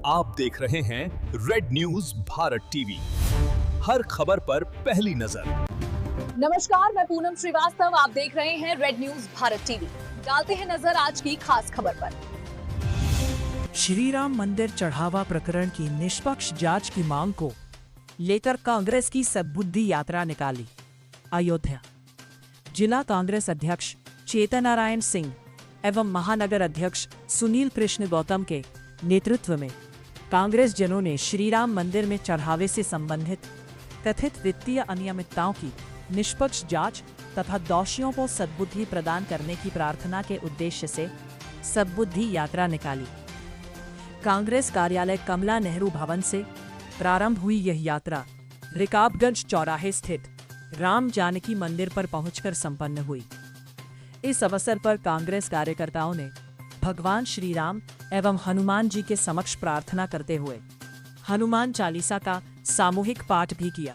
आप देख रहे हैं रेड न्यूज भारत टीवी, हर खबर पर पहली नजर। नमस्कार, मैं पूनम श्रीवास्तव, आप देख रहे हैं रेड न्यूज भारत टीवी। डालते हैं नजर आज की खास खबर पर। श्री राम मंदिर चढ़ावा प्रकरण की निष्पक्ष जांच की मांग को लेकर कांग्रेस की सद्बुद्धि यात्रा निकाली। अयोध्या जिला कांग्रेस अध्यक्ष चेतन नारायण सिंह एवं महानगर अध्यक्ष सुनील कृष्ण गौतम के नेतृत्व में कांग्रेस जनों ने श्री राम मंदिर में चढ़ावे से संबंधित कथित वित्तीय अनियमितताओं की निष्पक्ष जांच तथा दोषियों को सद्बुद्धि प्रदान करने की प्रार्थना के उद्देश्य से सद्बुद्धि यात्रा निकाली। कांग्रेस कार्यालय कमला नेहरू भवन से प्रारंभ हुई यह यात्रा रिकाबगंज चौराहे स्थित राम जानकी मंदिर पर पहुंचकर संपन्न हुई। इस अवसर पर कांग्रेस कार्यकर्ताओं ने भगवान श्री राम एवं हनुमान जी के समक्ष प्रार्थना करते हुए हनुमान चालीसा का सामूहिक पाठ भी किया।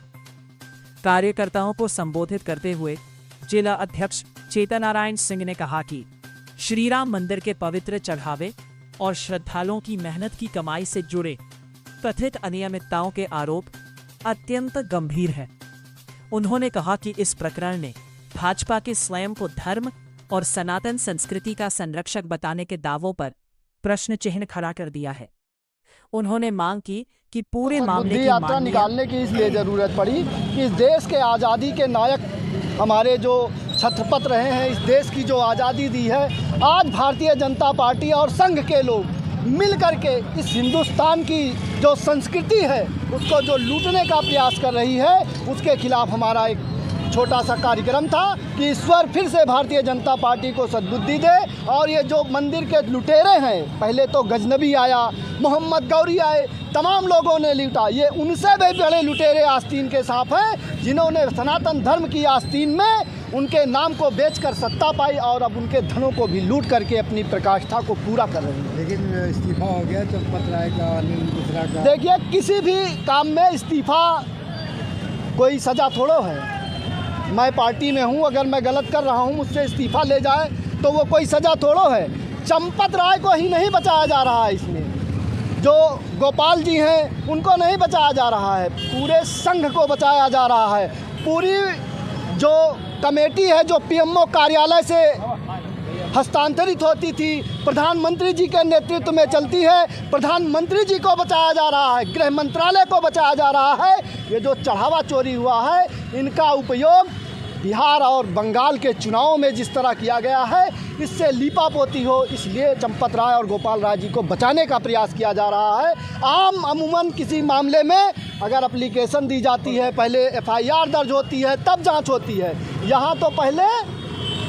कार्यकर्ताओं को संबोधित करते हुए जिला अध्यक्ष चेतन नारायण सिंह ने कहा कि श्री राम मंदिर के पवित्र चढ़ावे और श्रद्धालुओं की मेहनत की कमाई से जुड़े कथित अनियमितताओं के आरोप अत्यंत गंभीर है। उन्होंने कहा कि इस प्रकरण ने भाजपा के स्वयं को धर्म और सनातन संस्कृति का संरक्षक बताने के दावों पर प्रश्न चिन्ह खड़ा कर दिया है। उन्होंने मांग की कि पूरे मामले की यात्रा निकालने की इसलिए जरूरत पड़ी कि इस देश के आज़ादी के नायक हमारे जो छत्रपति रहे हैं, इस देश की जो आज़ादी दी है, आज भारतीय जनता पार्टी और संघ के लोग मिल करके इस हिंदुस्तान की जो संस्कृति है उसको जो लूटने का प्रयास कर रही है, उसके खिलाफ हमारा एक छोटा सा कार्यक्रम था कि ईश्वर फिर से भारतीय जनता पार्टी को सद्बुद्धि दे। और ये जो मंदिर के लुटेरे हैं, पहले तो गजनबी आया, मोहम्मद गौरी आए, तमाम लोगों ने लूटा। ये उनसे भी बड़े लुटेरे आस्तीन के सांप हैं जिन्होंने सनातन धर्म की आस्तीन में उनके नाम को बेचकर सत्ता पाई और अब उनके धनों को भी लूट करके अपनी प्रकाष्ठा को पूरा कर रही है। लेकिन इस्तीफा हो गया तो पत्राय का दूसरा का। देखिए, किसी भी काम में इस्तीफा कोई सजा थोड़ो है। मैं पार्टी में हूँ, अगर मैं गलत कर रहा हूँ मुझसे इस्तीफा ले जाए तो वो कोई सजा थोड़ो है। चंपत राय को ही नहीं बचाया जा रहा है, इसमें जो गोपाल जी हैं उनको नहीं बचाया जा रहा है, पूरे संघ को बचाया जा रहा है। पूरी जो कमेटी है जो पीएमओ कार्यालय से हस्तांतरित होती थी, प्रधानमंत्री जी के नेतृत्व में चलती है, प्रधानमंत्री जी को बचाया जा रहा है, गृह मंत्रालय को बचाया जा रहा है। ये जो चढ़ावा चोरी हुआ है, इनका उपयोग बिहार और बंगाल के चुनावों में जिस तरह किया गया है, इससे लीपापोती हो, इसलिए चंपत राय और गोपाल राय जी को बचाने का प्रयास किया जा रहा है। अमूमन किसी मामले में अगर एप्लीकेशन दी जाती है, पहले एफआईआर दर्ज होती है, तब जांच होती है। यहाँ तो पहले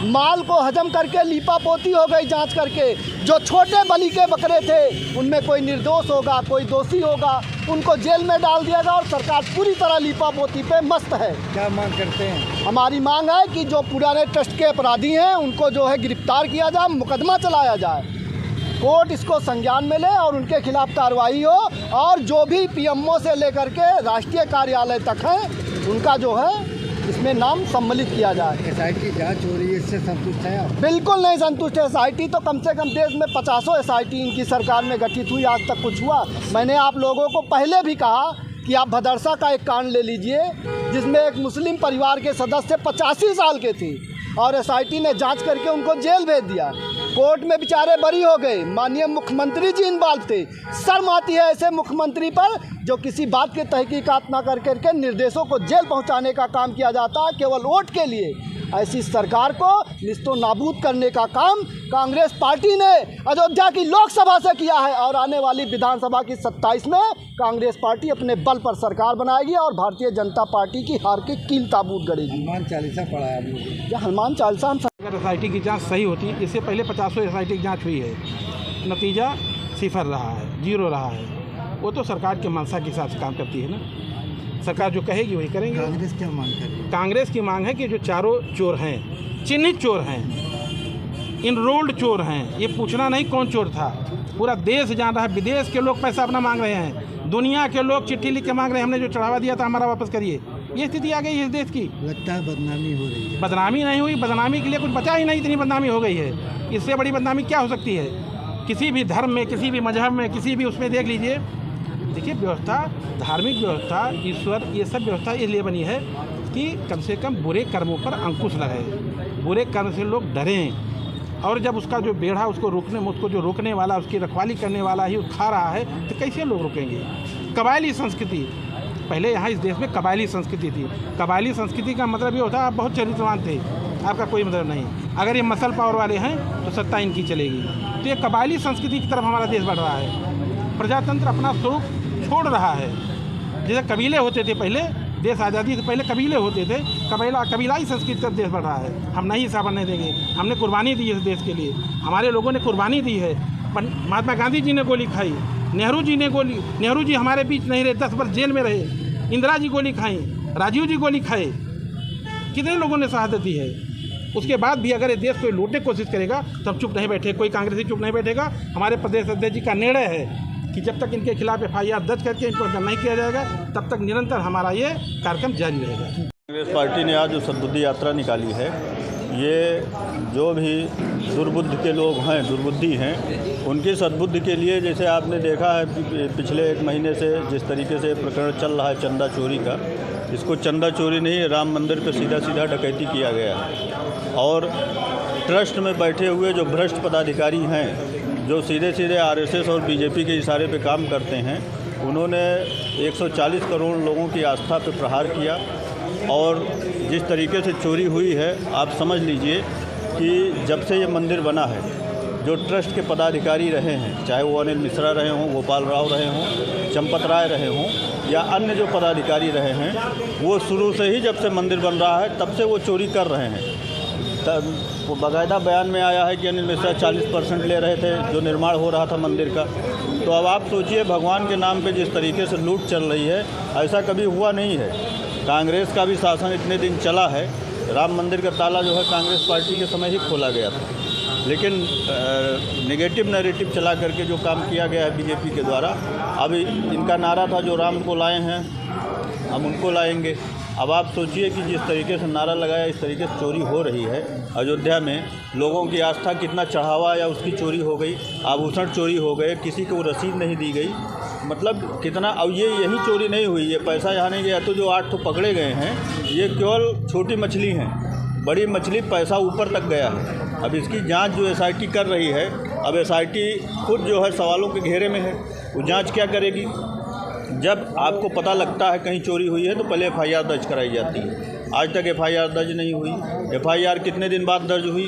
माल को हजम करके लीपापोती हो गई जांच करके। जो छोटे बलि के बकरे थे उनमें कोई निर्दोष होगा, कोई दोषी होगा, उनको जेल में डाल दिया गया और सरकार पूरी तरह लीपापोती पे मस्त है। क्या मांग करते हैं? हमारी मांग है कि जो पुराने ट्रस्ट के अपराधी हैं उनको जो है गिरफ्तार किया जाए, मुकदमा चलाया जाए, कोर्ट इसको संज्ञान में ले और उनके खिलाफ कार्रवाई हो। और जो भी पीएमओ से लेकर के राष्ट्रीय कार्यालय तक हैं उनका जो है इसमें नाम सम्मिलित किया जाए। एसआईटी जांच हो रही है, इससे संतुष्ट है आप? बिल्कुल नहीं संतुष्ट है। एसआईटी तो कम से कम देश में 50 एसआईटी इनकी सरकार में गठित हुई, आज तक कुछ हुआ? मैंने आप लोगों को पहले भी कहा कि आप भदरसा का एक कांड ले लीजिए जिसमें एक मुस्लिम परिवार के सदस्य 85 साल के थे और एसआईटी ने जांच करके उनको जेल भेज दिया, कोर्ट में बेचारे बरी हो गए। माननीय मुख्यमंत्री जी इन्वॉल्व थे। शर्म आती है ऐसे मुख्यमंत्री पर जो किसी बात की तहकीकात ना कर करके निर्देशों को जेल पहुंचाने का काम किया जाता है केवल वोट के लिए। ऐसी सरकार को निस्तो नाबूद करने का काम कांग्रेस पार्टी ने अयोध्या की लोकसभा से किया है और आने वाली विधानसभा की 27 में कांग्रेस पार्टी अपने बल पर सरकार बनाएगी और भारतीय जनता पार्टी की हार की कील ताबूत गड़ेगी। हनुमान चालीसा पढ़ा है आप लोगों क्या हनुमान चालीसा हम अगर एसआईटी की जांच सही होती, इससे पहले 50 एसआईटी की जांच हुई है, नतीजा सिफर रहा है, जीरो रहा है। वो तो सरकार के मंशा के हिसाब से काम करती है ना, सरकार जो कहेगी वही करेंगे। कांग्रेस क्या मांग कर रही है? कांग्रेस की मांग है कि जो चारों चोर हैं, चिन्हित चोर हैं, इनरोल्ड चोर हैं, ये पूछना नहीं कौन चोर था, पूरा देश जान रहा है। विदेश के लोग पैसा अपना मांग रहे हैं, दुनिया के लोग चिट्ठी लिख के मांग रहे हैं, हमने जो चढ़ावा दिया था हमारा वापस करिए। ये स्थिति आ गई है इस देश की। लगता है बदनामी हो रही है। बदनामी नहीं हुई, बदनामी के लिए कुछ बचा ही नहीं, इतनी बदनामी हो गई है। इससे बड़ी बदनामी क्या हो सकती है? किसी भी धर्म में, किसी भी मजहब में, किसी भी उसमें देख लीजिए, देखिए व्यवस्था, धार्मिक व्यवस्था, ईश्वर, ये सब व्यवस्था इसलिए बनी है कि कम से कम बुरे कर्मों पर अंकुश लगे, बुरे कर्म से लोग डरें। और जब उसका जो बेड़ा उसको रोकने वाला, उसकी रखवाली करने वाला ही खा रहा है तो कैसे लोग रुकेंगे। कबायली संस्कृति, पहले यहाँ इस देश में कबायली संस्कृति थी। कबायली संस्कृति का मतलब ये होता है आप बहुत चरित्रवान थे, आपका कोई मतलब नहीं। अगर ये मसल पावर वाले हैं तो सत्ता इनकी चलेगी। तो ये कबायली संस्कृति की तरफ हमारा देश बढ़ रहा है। प्रजातंत्र अपना स्वरूप छोड़ रहा है। जैसे कबीले होते थे पहले, देश आज़ादी से पहले कबीले होते थे, कबीलाई संस्कृति का देश बढ़ रहा है। हम नहीं हिस्सा बनने देंगे। हमने कुर्बानी दी इस देश के लिए, हमारे लोगों ने कुर्बानी दी है। महात्मा गांधी जी ने गोली खाई, नेहरू जी हमारे बीच नहीं रहे, 10 वर्ष जेल में रहे। इंदिरा जी गोली खाई, राजीव जी गोली खाए, कितने लोगों ने शहादत दी है। उसके बाद भी अगर ये देश कोई लूटने की कोशिश करेगा तो हम चुप नहीं बैठे, कोई कांग्रेसी चुप नहीं बैठेगा। हमारे प्रदेश अध्यक्ष जी का निर्णय है कि जब तक इनके खिलाफ FIR दर्ज करके इनको अंदर नहीं किया जाएगा तब तक निरंतर हमारा ये कार्यक्रम जारी रहेगा। कांग्रेस पार्टी ने आज जो सद्बुद्धि यात्रा निकाली है, ये जो भी दुर्बुद्धि के लोग हैं, दुर्बुद्धि हैं, उनकी सद्बुद्धि के लिए, जैसे आपने देखा है पिछले 1 महीने से जिस तरीके से प्रकरण चल रहा है चंदा चोरी का, इसको चंदा चोरी नहीं, राम मंदिर पे सीधा डकैती किया गया है। और ट्रस्ट में बैठे हुए जो भ्रष्ट पदाधिकारी हैं, जो सीधे RSS और BJP के इशारे पे काम करते हैं, उन्होंने 140 करोड़ लोगों की आस्था पे प्रहार किया। और जिस तरीके से चोरी हुई है, आप समझ लीजिए कि जब से ये मंदिर बना है, जो ट्रस्ट के पदाधिकारी रहे हैं, चाहे वो अनिल मिश्रा रहे हों, गोपाल राव रहे हों, चंपत राय रहे हों, या अन्य जो पदाधिकारी रहे हैं, वो शुरू से ही जब से मंदिर बन रहा है तब से वो चोरी कर रहे हैं। वो बाकायदा बयान में आया है कि अनिल मिश्रा 40% ले रहे थे जो निर्माण हो रहा था मंदिर का। तो अब आप सोचिए, भगवान के नाम पे जिस तरीके से लूट चल रही है, ऐसा कभी हुआ नहीं है। कांग्रेस का भी शासन इतने दिन चला है, राम मंदिर का ताला जो है कांग्रेस पार्टी के समय ही खोला गया था, लेकिन नेगेटिव नैरेटिव चला करके जो काम किया गया है BJP के द्वारा, अब इनका नारा था जो राम को लाए हैं हम उनको लाएंगे। अब आप सोचिए कि जिस तरीके से नारा लगाया, इस तरीके से चोरी हो रही है अयोध्या में। लोगों की आस्था कितना चढ़ावा या उसकी चोरी हो गई, आभूषण चोरी हो गए, किसी को रसीद नहीं दी गई, मतलब कितना। अब यही चोरी नहीं हुई, ये पैसा यहाँ नहीं गया। तो जो 8 तो पकड़े गए हैं, ये केवल छोटी मछली हैं, बड़ी मछली पैसा ऊपर तक गया है। अब इसकी जांच जो SIT कर रही है, अब SIT खुद जो है सवालों के घेरे में है। वो जांच क्या करेगी? जब आपको पता लगता है कहीं चोरी हुई है तो पहले FIR दर्ज कराई जाती है। आज तक FIR दर्ज नहीं हुई। FIR कितने दिन बाद दर्ज हुई?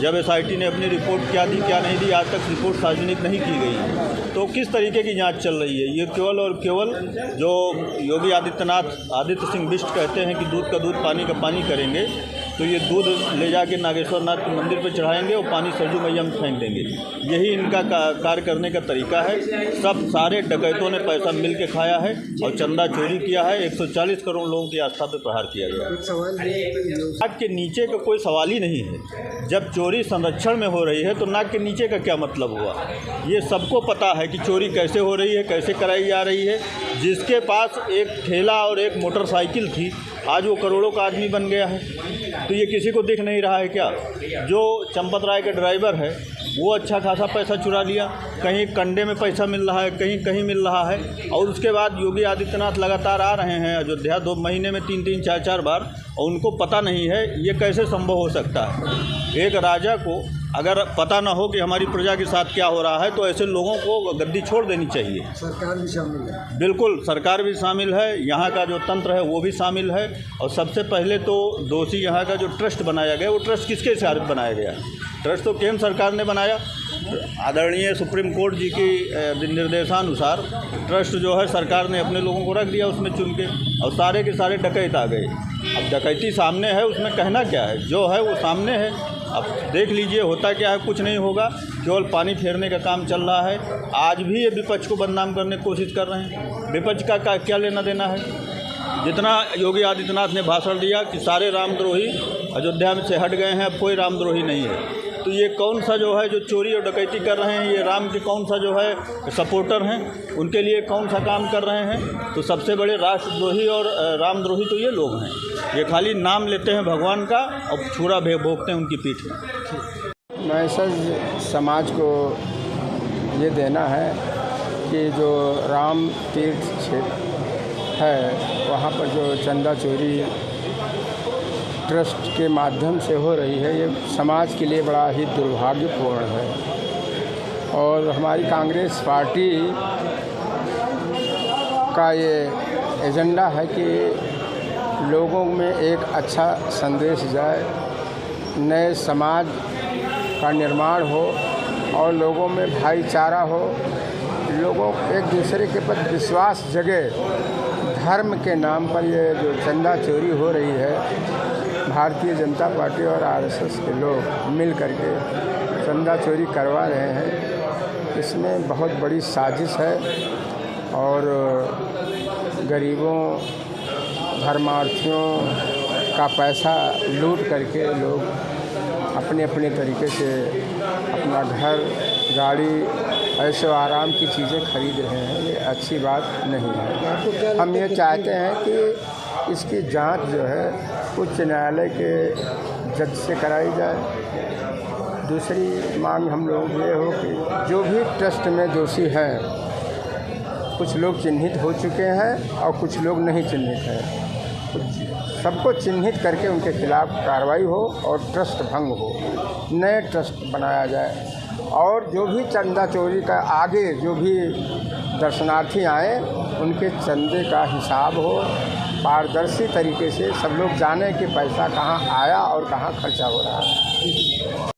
जब SIT ने अपनी रिपोर्ट क्या दी क्या नहीं दी, आज तक रिपोर्ट सार्वजनिक नहीं की गई। तो किस तरीके की जांच चल रही है? ये केवल और केवल जो योगी आदित्य सिंह बिष्ट कहते हैं कि दूध का दूध पानी का पानी करेंगे, तो ये दूध ले जाके नागेश्वर नाथ के मंदिर पर चढ़ाएंगे और पानी सरजू मैया में फेंक देंगे। यही इनका कार्य करने का तरीका है। सब सारे डकैतों ने पैसा मिल के खाया है और चंदा चोरी किया है। 140 करोड़ लोगों की आस्था पर प्रहार किया गया है। नाक के नीचे का कोई सवाल ही नहीं है। जब चोरी संरक्षण में हो रही है तो नाक के नीचे का क्या मतलब हुआ? ये सबको पता है कि चोरी कैसे हो रही है, कैसे कराई जा रही है। जिसके पास एक ठेला और एक मोटरसाइकिल थी, आज वो करोड़ों का आदमी बन गया है। तो ये किसी को दिख नहीं रहा है क्या? जो चंपत राय का ड्राइवर है, वो अच्छा खासा पैसा चुरा लिया, कहीं कंडे में पैसा मिल रहा है, कहीं कहीं मिल रहा है। और उसके बाद योगी आदित्यनाथ लगातार आ रहे हैं अयोध्या, 2 महीने में 3-3, 4-4 बार, और उनको पता नहीं है। ये कैसे संभव हो सकता है? एक राजा को अगर पता ना हो कि हमारी प्रजा के साथ क्या हो रहा है, तो ऐसे लोगों को गद्दी छोड़ देनी चाहिए। सरकार भी शामिल है। बिल्कुल, सरकार भी शामिल है, यहाँ का जो तंत्र है वो भी शामिल है। और सबसे पहले तो दोषी यहाँ का जो ट्रस्ट बनाया गया, वो ट्रस्ट किसके इशारे पर बनाया गया? ट्रस्ट तो केंद्र सरकार ने बनाया। आदरणीय सुप्रीम कोर्ट जी की निर्देशानुसार ट्रस्ट जो है सरकार ने अपने लोगों को रख दिया उसमें चुन के, और सारे के सारे डकैत आ गए। अब डकैती सामने है, उसमें कहना क्या है? जो है वो सामने है। अब देख लीजिए होता क्या है। कुछ नहीं होगा, केवल पानी फेरने का काम चल रहा है। आज भी ये विपक्ष को बदनाम करने की कोशिश कर रहे हैं। विपक्ष का क्या लेना देना है? जितना योगी आदित्यनाथ ने भाषण दिया कि सारे रामद्रोही अयोध्या में से हट गए हैं, अब कोई रामद्रोही नहीं है। तो ये कौन सा जो है जो चोरी और डकैती कर रहे हैं, ये राम के कौन सा जो है सपोर्टर हैं? उनके लिए कौन सा काम कर रहे हैं? तो सबसे बड़े राष्ट्रद्रोही और रामद्रोही तो ये लोग हैं। ये खाली नाम लेते हैं भगवान का और छुरा भोगते हैं उनकी पीठ में। मैं सर समाज को ये देना है कि जो राम तीर्थ क्षेत्र है वहाँ पर जो चंदा चोरी ट्रस्ट के माध्यम से हो रही है, ये समाज के लिए बड़ा ही दुर्भाग्यपूर्ण है। और हमारी कांग्रेस पार्टी का ये एजेंडा है कि लोगों में एक अच्छा संदेश जाए, नए समाज का निर्माण हो और लोगों में भाईचारा हो, लोगों एक दूसरे के प्रति विश्वास जगे। धर्म के नाम पर ये जो चंदा चोरी हो रही है, भारतीय जनता पार्टी और आरएसएस के लोग मिल करके चंदा चोरी करवा रहे हैं, इसमें बहुत बड़ी साजिश है। और गरीबों धर्मार्थियों का पैसा लूट करके लोग अपने अपने तरीके से अपना घर गाड़ी ऐशो आराम की चीज़ें खरीद रहे हैं, ये अच्छी बात नहीं है। हम ये चाहते हैं कि इसकी जांच जो है उच्च न्यायालय के जज से कराई जाए। दूसरी मांग हम लोग ये हो कि जो भी ट्रस्ट में दोषी हैं, कुछ लोग चिन्हित हो चुके हैं और कुछ लोग नहीं चिन्हित हैं, सबको चिन्हित करके उनके खिलाफ कार्रवाई हो और ट्रस्ट भंग हो, नए ट्रस्ट बनाया जाए। और जो भी चंदा चोरी का आगे जो भी दर्शनार्थी आए, उनके चंदे का हिसाब हो, पारदर्शी तरीके से सब लोग जाने कि पैसा कहाँ आया और कहाँ खर्चा हो रहा है।